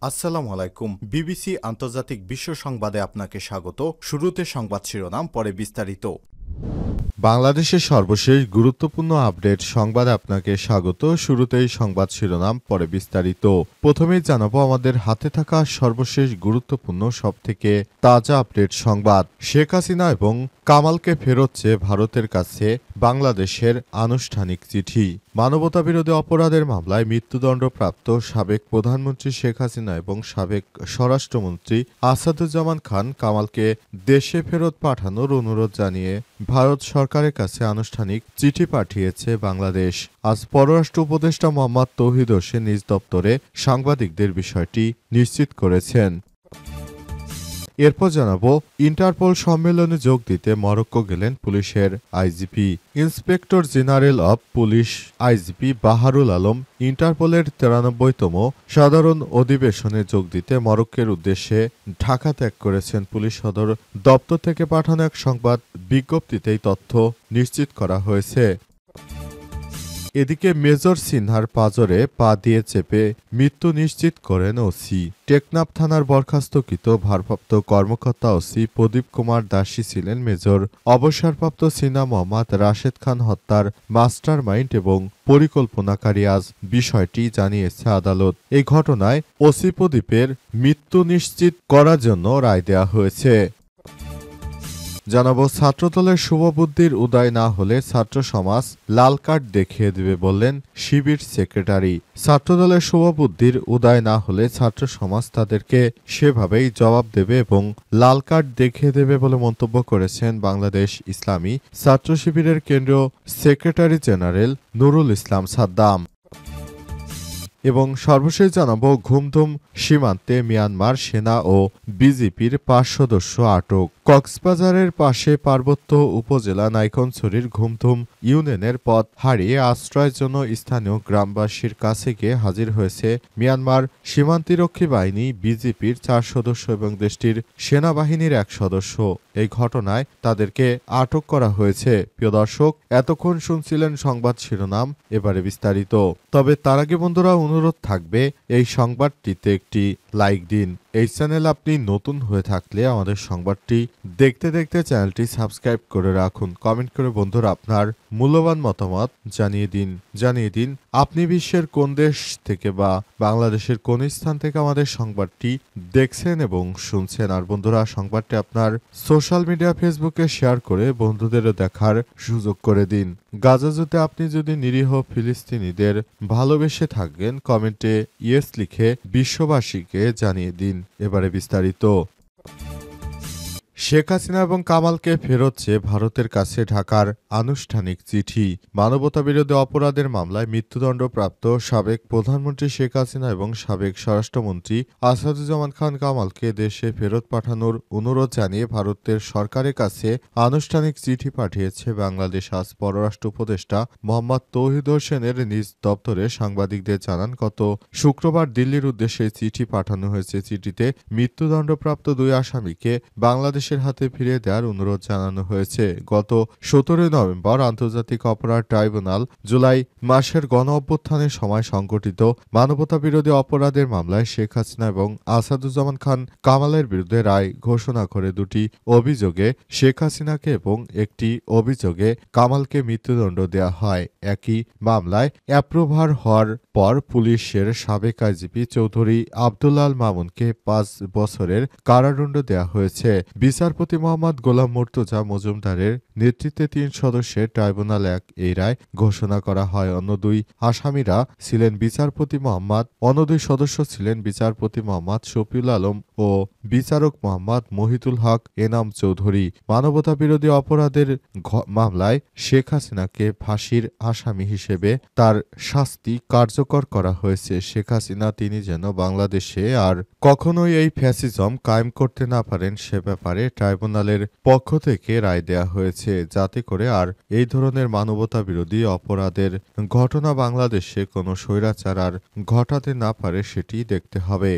আসসালামু আলাইকুম। বিবিসি আন্তর্জাতিক বিশ্ব সংবাদে আপনাকে স্বাগত। শুরুতে সংবাদ শিরোনাম, পরে বিস্তারিত। বাংলাদেশের সর্বশেষ গুরুত্বপূর্ণ আপডেট সংবাদে আপনাকে স্বাগত। শুরুতেই সংবাদ শিরোনাম, পরে বিস্তারিত। প্রথমেই জানাবো আমাদের হাতে থাকা সর্বশেষ গুরুত্বপূর্ণ সবথেকে তাজা আপডেট সংবাদ। শেখ হাসিনা এবং কামালকে ফেরত চেয়ে ভারতের কাছে বাংলাদেশের আনুষ্ঠানিক চিঠি। মানবতাবিরোধী অপরাধের মামলায় মৃত্যুদণ্ডপ্রাপ্ত সাবেক প্রধানমন্ত্রী শেখ হাসিনা এবং সাবেক স্বরাষ্ট্রমন্ত্রী আসাদুজ্জামান খান কামালকে দেশে ফেরত পাঠানোর অনুরোধ জানিয়ে ভারত সরকারের কাছে আনুষ্ঠানিক চিঠি পাঠিয়েছে বাংলাদেশ। আজ পররাষ্ট্র উপদেষ্টা মোহাম্মদ তৌহিদ হোসেন নিজ দপ্তরে সাংবাদিকদের বিষয়টি নিশ্চিত করেছেন। এরপর জানাবো, ইন্টারপোল সম্মেলনে যোগ দিতে মরক্কো গেলেন পুলিশের IGP. Inspector general of police IGP Baharul Alam ইন্টারপোলের 93তম সাধারণ অধিবেশনে যোগ দিতে মরক্কোর উদ্দেশ্যে ঢাকা ত্যাগ করেছেন। পুলিশ সদর দপ্তর থেকে পাঠানো এক সংবাদ বিজ্ঞপ্তিতেই তথ্য নিশ্চিত করা হয়েছে। এদিকে মেজর সিনহার পাঁজরে পা দিয়ে চেপে মৃত্যু নিশ্চিত করেন ওসি। টেকনাফ থানার বরখাস্তকৃত ভারপ্রাপ্ত কর্মকর্তা ওসি প্রদীপ কুমার দাসী ছিলেন মেজর। অবসরপ্রাপ্ত সিনহা মোহাম্মদ রাশেদ খান হত্যার মাস্টার মাইন্ড এবং পরিকল্পনাকারী। আজ বিষয়টি জানিয়েছে আদালত। এই ঘটনায় ওসি প্রদীপের মৃত্যু নিশ্চিত করার জন্য রায় দেওয়া হয়েছে। জানাবো, ছাত্রদলের শুভবুদ্ধির উদয় না হলে ছাত্র সমাজ লাল কার্ড দেখিয়ে দেবে বললেন শিবির সেক্রেটারি। ছাত্রদলের শুভবুদ্ধির উদয় না হলে ছাত্র সমাজ তাদেরকে সেভাবেই জবাব দেবে এবং লাল কার্ড দেখিয়ে দেবে বলে মন্তব্য করেছেন বাংলাদেশ ইসলামী ছাত্র শিবিরের কেন্দ্রীয় সেক্রেটারি জেনারেল নুরুল ইসলাম সাদ্দাম। এবং সর্বশেষ জানাবো, ঘুমধুম সীমান্তে মিয়ানমার সেনা ও বিজিপির 5 সদস্য আটক। কক্সবাজারের পাশে পার্বত্য উপজেলা নাইকনছড়ির ঘুমধুম ইউনিয়নের পথ হারিয়ে আশ্রয়ের জন্য স্থানীয় গ্রামবাসীর কাছে গিয়ে হাজির হয়েছে মিয়ানমার সীমান্তিরক্ষী বাহিনী, বিজিপির 4 সদস্য এবং দেশটির সেনাবাহিনীর 1 সদস্য। এই ঘটনায় তাদেরকে আটক করা হয়েছে। প্রিয় দর্শক, এতক্ষণ শুনছিলেন সংবাদ শিরোনাম, এবারে বিস্তারিত। তবে তার আগে বন্ধুরা, অনুরোধ থাকবে এই সংবাদটিতে একটি লাইক দিন। এই চ্যানেল আপনি নতুন হয়ে থাকলে আমাদের সংবাদটি দেখতে দেখতে চ্যানেলটি সাবস্ক্রাইব করে রাখুন। কমেন্ট করে বন্ধুরা আপনার মূল্যবান মতামত জানিয়ে দিন আপনি বিশ্বের কোন দেশ থেকে বা বাংলাদেশের কোন স্থান থেকে আমাদের সংবাদটি দেখছেন এবং শুনছেন। আর বন্ধুরা, সংবাদটি আপনার সোশ্যাল মিডিয়া ফেসবুকে শেয়ার করে বন্ধুদেরও দেখার সুযোগ করে দিন। গাজা যুদ্ধে আপনি যদি নিরীহ ফিলিস্তিনিদের ভালোবেসে থাকেন, কমেন্টে ইয়েস লিখে বিশ্ববাসীকে জানিয়ে দিন। এবারে বিস্তারিত। শেখ হাসিনা এবং কামালকে ফেরত চেয়ে ভারতের কাছে ঢাকার আনুষ্ঠানিক চিঠি। মানবতাবিরোধী অপরাধের মামলায় মৃত্যুদণ্ডপ্রাপ্ত সাবেক প্রধানমন্ত্রী শেখ হাসিনা এবং সাবেক স্বরাষ্ট্রমন্ত্রী আসাদুজ্জামান খান কামালকে দেশে ফেরত পাঠানোর অনুরোধ জানিয়ে ভারতের সরকারের কাছে আনুষ্ঠানিক চিঠি পাঠিয়েছে বাংলাদেশ। আজ পররাষ্ট্র উপদেষ্টা মোহাম্মদ তৌহিদ হোসেনের নিজ দপ্তরে সাংবাদিকদের জানান, গত শুক্রবার দিল্লির উদ্দেশ্যে চিঠি পাঠানো হয়েছে। চিঠিতে মৃত্যুদণ্ডপ্রাপ্ত 2 আসামিকে বাংলাদেশের হাতে ফিরিয়ে দেওয়ার অনুরোধ জানানো হয়েছে। গত 17 নভেম্বর আন্তর্জাতিক অপরাধ ট্রাইব্যুনাল জুলাই মাসের গণ অভ্যুত্থানের সময় সংঘটিত মানবতাবিরোধী অপরাধের মামলায় শেখ হাসিনা এবং আসাদুজ্জামান খান কামালের বিরুদ্ধে রায় ঘোষণা করে 2টি অভিযোগে শেখ হাসিনাকে এবং 1টি অভিযোগে কামালকে মৃত্যুদণ্ড দেওয়া হয়। একই মামলায় অ্যাপ্রুভার হওয়ার পর পুলিশের সাবেক আইজিপি চৌধুরী আব্দুল্লাহ আল মামুনকে 5 বছরের কারাদণ্ড দেওয়া হয়েছে। বিচারপতি মোহাম্মদ গোলাম মুর্তজা মজুমদারের নেতৃত্বে 3 সদস্যের ট্রাইব্যুনাল এই রায় ঘোষণা করা হয়। অন্য 2 আসামিরা ছিলেন অন্য 2 সদস্য ছিলেন বিচারপতি মোহাম্মদ শফিউল আলম ও বিচারক মোহাম্মদ মহিতুল হক এনাম চৌধুরী। মানবতাবিরোধী অপরাধের মামলায় শেখ হাসিনাকে ফাঁসির আসামি হিসেবে তার শাস্তি কার্যকর করা হয়েছে। শেখ হাসিনা তিনি যেন বাংলাদেশে আর কখনোই এই ফ্যাসিজম কায়েম করতে না পারেন সে ব্যাপারে ট্রাইব্যুনালের পক্ষ থেকে রায় দেয়া হয়েছে, যাতে করে আর এই ধরনের মানবতাবিরোধী অপরাধের ঘটনা বাংলাদেশে কোনো স্বৈরাচার আর ঘটাতে না পারে সেটি দেখতে হবে।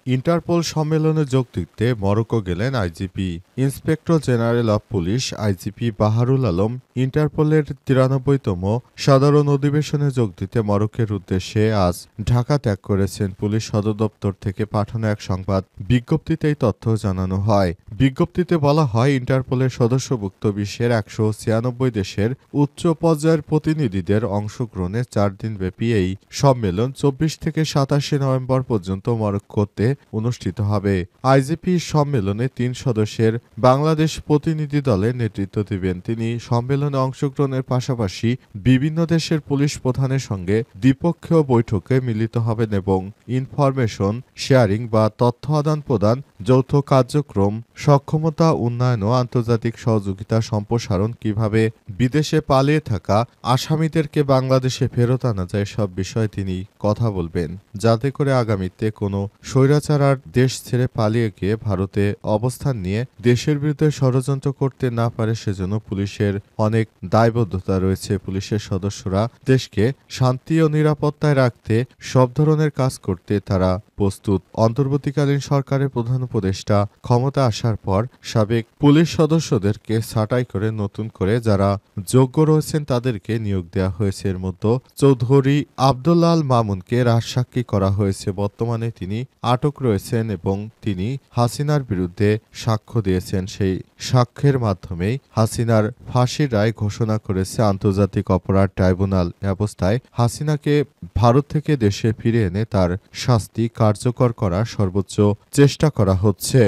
ইন্টারপোল সম্মেলনে যোগ দিতে মরক্কো গেলেন IGP. Inspector general of police IGP Baharul Alam ইন্টারপোলের 93তম সাধারণ অধিবেশনে যোগ দিতে মরক্কোর উদ্দেশ্যে আজ ঢাকা ত্যাগ করেছেন। পুলিশ সদর দপ্তর থেকে পাঠানো এক সংবাদ বিজ্ঞপ্তিতে এই তথ্য জানানো হয়। বিজ্ঞপ্তিতে বলা হয়, ইন্টারপোলের সদস্যভুক্ত বিশ্বের 196 দেশের উচ্চ পর্যায়ের প্রতিনিধিদের অংশগ্রহণে 4 দিনব্যাপী এই সম্মেলন 24 থেকে 27 নভেম্বর পর্যন্ত মরক্কোতে অনুষ্ঠিত হবে। আইজিপি সম্মেলনে 3 সদস্যের বাংলাদেশ প্রতিনিধি দলের নেতৃত্ব দেবেন। তিনি সম্মেলনে অংশগ্রহণের পাশাপাশি বিভিন্ন দেশের পুলিশ প্রধানের সঙ্গে দ্বিপক্ষীয় বৈঠকে মিলিত হবেন এবং ইনফরমেশন শেয়ারিং বা তথ্য আদান প্রদান, যৌথ কার্যক্রম, সক্ষমতা উন্নয়ন ও আন্তর্জাতিক সহযোগিতা সম্প্রসারণ, কিভাবে বিদেশে পালিয়ে থাকা আসামিদেরকে বাংলাদেশে ফেরত আনা যায়, সব বিষয়ে তিনি কথা বলবেন, যাতে করে আগামীতে কোনো স্বৈরাচার আর দেশ ছেড়ে পালিয়ে গিয়ে ভারতে অবস্থান নিয়ে দেশের বিরুদ্ধে ষড়যন্ত্র করতে না পারে। সেজন্য পুলিশের অনেক দায়বদ্ধতা রয়েছে। পুলিশের সদস্যরা দেশকে শান্তি ও নিরাপত্তায় রাখতে সব ধরনের কাজ করতে তারা প্রস্তুত। অন্তর্বর্তীকালীন সরকারের প্রধান উপদেষ্টা ক্ষমতা আসার পর সাবেক পুলিশ সদস্যদেরকে ছাঁটাই করে নতুন করে যারা যোগ্য রয়েছেন তাদেরকে নিয়োগ দেওয়া হয়েছে। এর মধ্যে চৌধুরী আব্দুল্লাহ আল মামুনকে রাজসাক্ষী করা হয়েছে। বর্তমানে তিনি আটক রয়েছেন এবং তিনি হাসিনার বিরুদ্ধে সাক্ষ্য দিয়েছেন। সেই সাক্ষ্যের মাধ্যমেই হাসিনার ফাঁসির রায় ঘোষণা করেছে আন্তর্জাতিক অপরাধ ট্রাইব্যুনাল। এ অবস্থায় হাসিনাকে ভারত থেকে দেশে ফিরে এনে তার শাস্তি কার্যকর করার সর্বোচ্চ চেষ্টা করা হচ্ছে।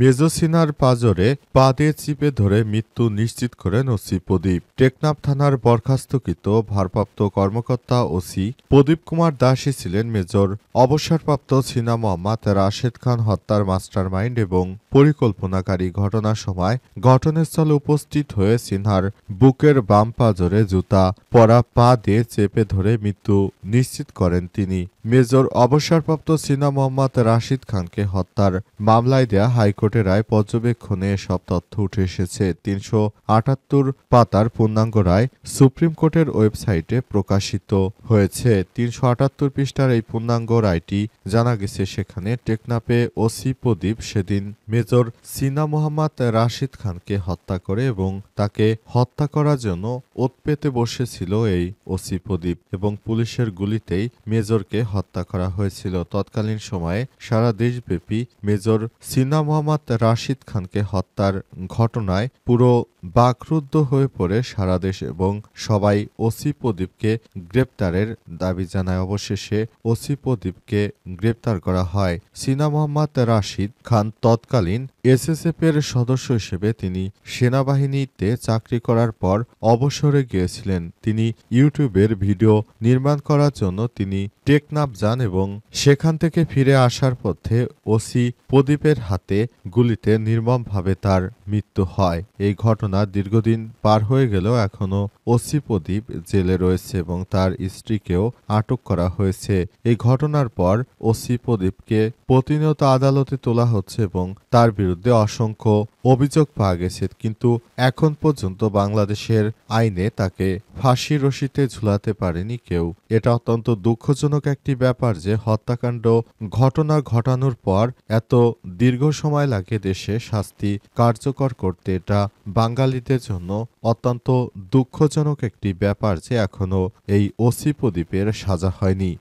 মেজোসিনার পাঁজরে পা দিয়ে চিপে ধরে মৃত্যু নিশ্চিত করেন ওসি প্রদীপ। টেকনাফ থানার বরখাস্তকৃত ভারপ্রাপ্ত কর্মকর্তা ওসি প্রদীপ কুমার দাসই ছিলেন মেজর অবসরপ্রাপ্ত সিনা মোহাম্মদ রাশেদ খান হত্যার মাস্টারমাইন্ড এবং পরিকল্পনাকারী। ঘটনার সময় ঘটনাস্থলে উপস্থিত হয়ে সিনহার বুকের বাম পাঁজরে জুতা পরা পা দিয়ে চেপে ধরে মৃত্যু নিশ্চিত করেন তিনি। মেজর অবসরপ্রাপ্ত সিনা মোহাম্মদ রাশিদ খানকে হত্যার মামলায় দেয়া হাইকোর্টের রায় পর্যবেক্ষণে সব তথ্য উঠে এসেছে। 378 পাতার পূর্ণাঙ্গ রায় সুপ্রিম কোর্টের ওয়েবসাইটে প্রকাশিত হয়েছে। 378 পৃষ্ঠার এই পূর্ণাঙ্গ রায়টি জানা গেছে সেখানে টেকনাফে ওসি প্রদীপ সেদিন মেজর সিনা মোহাম্মদ রাশিদ খানকে হত্যা করে এবং তাকে হত্যা করার জন্য ওত পেতে বসেছিল এই ওসি প্রদীপ এবং পুলিশের গুলিতেই মেজরকে হত্যা করা হয়েছিল। তৎকালীন সময়ে সারা দেশব্যাপী মেজর সিনা মোহাম্মদ রাশিদ খানকে হত্যার ঘটনায় পুরো বাকরুদ্ধ হয়ে পড়ে সারা দেশ এবং সবাই ওসি প্রদীপকে গ্রেপ্তারের দাবি জানায়। অবশেষে ওসি প্রদীপকে গ্রেপ্তার করা হয়। সিনা মোহাম্মদ রাশিদ খান তৎকালীন এসএসএফ এর সদস্য হিসেবে তিনি সেনাবাহিনীতে চাকরি করার পর অবসরে গিয়েছিলেন। তিনি ইউটিউবের ভিডিও নির্মাণ করার জন্য তিনি টেকনাফ যান এবং সেখান থেকে ফিরে আসার পথে ওসি প্রদীপের হাতে গুলিতে নির্মমভাবে তার মৃত্যু হয়। এই ঘটনা দীর্ঘদিন পার হয়ে গেলেও এখনও ওসি প্রদীপ জেলে রয়েছে এবং তার স্ত্রীকেও আটক করা হয়েছে। এই ঘটনার পর ওসি প্রদীপকে প্রতিনিয়ত আদালতে তোলা হচ্ছে এবং তার বিরুদ্ধে অসংখ্য অভিযোগ পাওয়া গেছে, কিন্তু এখন পর্যন্ত বাংলাদেশের আইনে তাকে ফাঁসির রশিতে ঝুলাতে পারেনি কেউ। এটা অত্যন্ত দুঃখজনক একটি ব্যাপার যে হত্যাকাণ্ড ঘটনা ঘটানোর পর এত দীর্ঘ সময় লাগে দেশে শাস্তি কার্যকর করতে। এটা বাঙালিদের জন্য অত্যন্ত দুঃখজনক একটি ব্যাপার যে এখনো এই ওসি প্রদীপের সাজা হয়নি।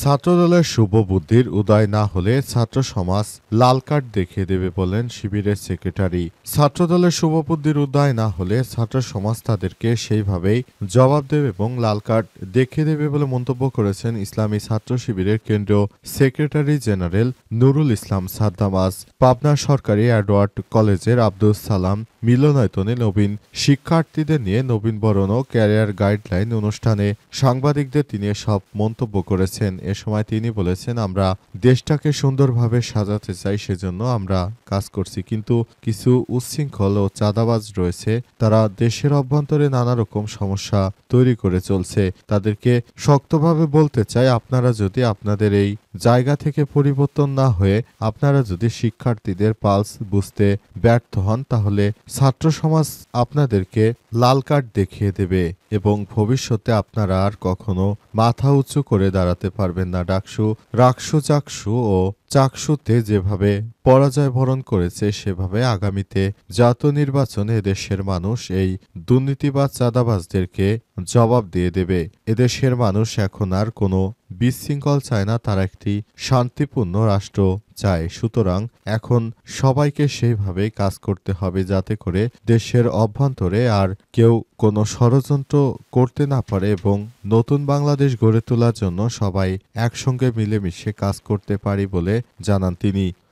ছাত্রদলের শুভ বুদ্ধির উদয় না হলে ছাত্র সমাজ লাল কার্ড দেখিয়ে দেবে বলেন শিবিরের সেক্রেটারি। ছাত্রদলের শুভ বুদ্ধির উদয় না হলে ছাত্র সমাজ তাদেরকে সেইভাবেই জবাব দেবে এবং লাল কার্ড দেখিয়ে দেবে বলে মন্তব্য করেছেন ইসলামী ছাত্র শিবিরের কেন্দ্রীয় সেক্রেটারি জেনারেল নুরুল ইসলাম সাদ্দাম। আজ পাবনা সরকারি এডওয়ার্ড কলেজের আব্দুল সালাম মিলনায়তনে নবীন শিক্ষার্থীদের নিয়ে নবীনবরণ ও ক্যারিয়ার গাইডলাইন অনুষ্ঠানে সাংবাদিকদের তিনি সব মন্তব্য করেছেন। এ সময় তিনি বলেছেন, আমরা দেশটাকে সুন্দরভাবে সাজাতে চাই, সেজন্য আমরা কাজ করছি, কিন্তু কিছু উচ্ছৃঙ্খল ও চাঁদাবাজ রয়েছে, তারা দেশের অভ্যন্তরে নানা রকম সমস্যা তৈরি করে চলছে। তাদেরকে শক্তভাবে বলতে চাই, আপনারা যদি আপনাদের এই জায়গা থেকে পরিবর্তন না হয়ে আপনারা যদি শিক্ষার্থীদের পালস বুঝতে ব্যর্থ হন তাহলে ছাত্র সমাজ আপনাদেরকে লাল কার্ড দেখিয়ে দেবে এবং ভবিষ্যতে আপনারা আর কখনো মাথা উঁচু করে দাঁড়াতে পারবেন না। ডাকসু, রাকসু, চাকসু ও চাকসুতে যেভাবে পরাজয় বরণ করেছে সেভাবে আগামীতে জাতীয় নির্বাচনে এদেশের মানুষ এই দুর্নীতিবাজ চাঁদাবাজদেরকে জবাব দিয়ে দেবে। এদেশের মানুষ এখন আর কোনো বিশৃঙ্খল চায় না, তারা একটি শান্তিপূর্ণ রাষ্ট্র চায়। সুতরাং এখন সবাইকে সেইভাবেই কাজ করতে হবে যাতে করে দেশের অভ্যন্তরে আর কেউ কোনো ষড়যন্ত্র করতে না পারে এবং নতুন বাংলাদেশ গড়ে তোলার জন্য সবাই একসঙ্গে মিলেমিশে কাজ করতে পারি বলে জানান তিনি।